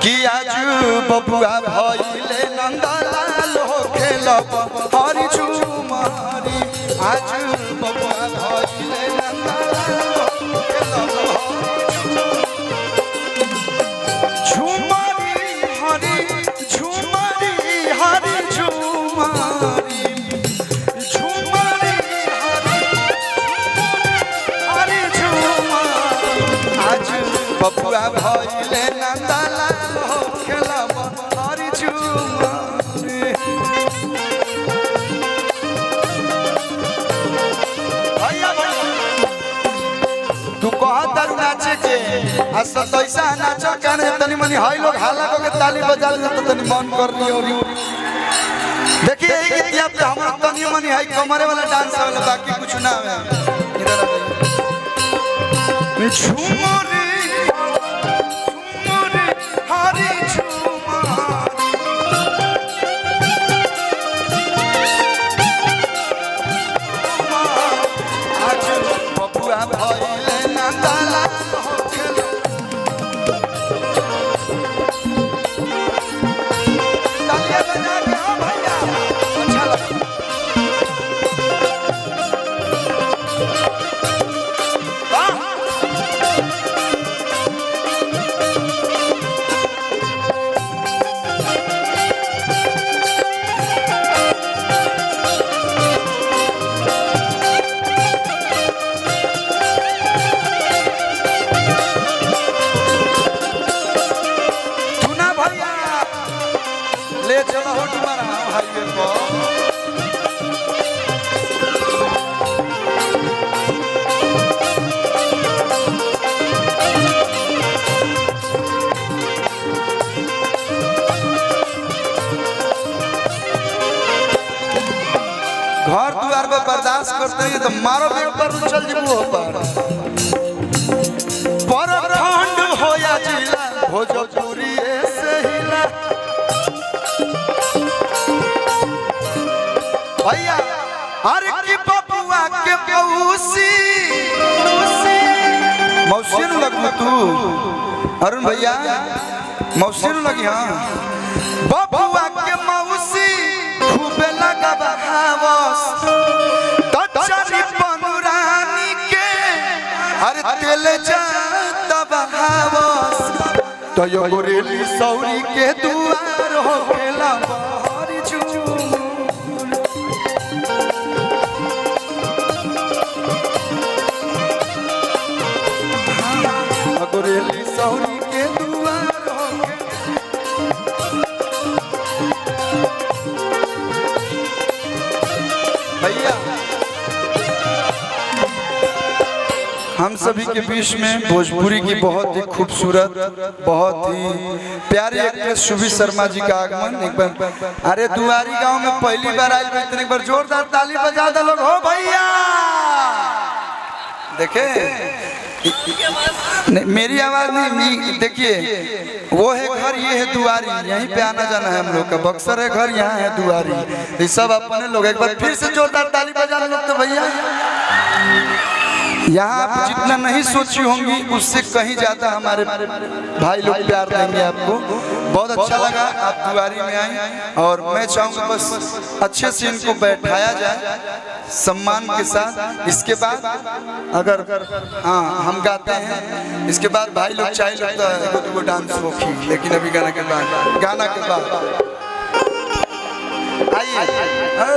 कि आज बबुआ भइले नंदलाल हो खेलब हरि झुमारी आज बबुआ भइले नंदलाल हो खेलब झुमारी हरि झुमारी हरि झुमारी झुमारी हरि झुमारी आज बबुआ भइले नंदलाल तू कहा तारू नाचे के असल पैसा नाच काने तनी मनी हाई लोग हाला को के ताली बजा ले तो तनी मन कर लियो देखिए एक गीत पे हमरा तनी मनी हाई कमरे वाला डांस वाला बाकी कुछ ना है इधर आ झूमरे झूमरे हरी आज बबुआ भइले नंदलाल हो खेलब तालियां बजा के हो भैया अच्छा लगा ले चलो हो तुम्हारा हाईवे पर घर द्वार पर बर्दाश्त करते हैं तो मारो पेट पर चल जीबू हो पर खंड हो या जिला भोजपुरी से हिला भैया अरे की बबुआ के मौसी मौसी न लगू तू अरुण भैया मौसी न लगी हां बबुआ के मौसी खूबे लगा बहावस तचरी पनुरानी के अरे तेल जात बहावस तो यो गोरेली सौरी के दुआर हो खेला हरि गोरेली सौरी के दुआर हो भैया हम सभी के बीच में भोजपुरी की बहुत ही खूबसूरत बहुत ही प्यारी एक्ट्रेस शुभी शर्मा जी का आगमन एक बार अरे दुआरी गांव में पहली बार आई हुई एक बार जोरदार ताली बजा दो लोग हो भैया देखे मेरी आवाज नहीं देखिए वो है घर ये है दुआरी यहीं पे आना जाना है हम लोग का बक्सर है घर यहाँ है दुआरी ये सब अपने लोग एक बार फिर से जोरदार ताली बजाने लोग तो भैया यहाँ आप जितना नहीं सोची होंगी उससे कहीं ज्यादा हमारे भाई लोग प्यार देंगे आपको बहुत अच्छा लगा आप दुआरी में आए और मैं चाहूँगा बस अच्छे से इनको बैठाया जाए सम्मान के साथ इसके बाद अगर हाँ हम गाते हैं इसके बाद भाई लोग चाहे लगता है तो डांस होगी लेकिन अभी गाना के बाद आइए हाँ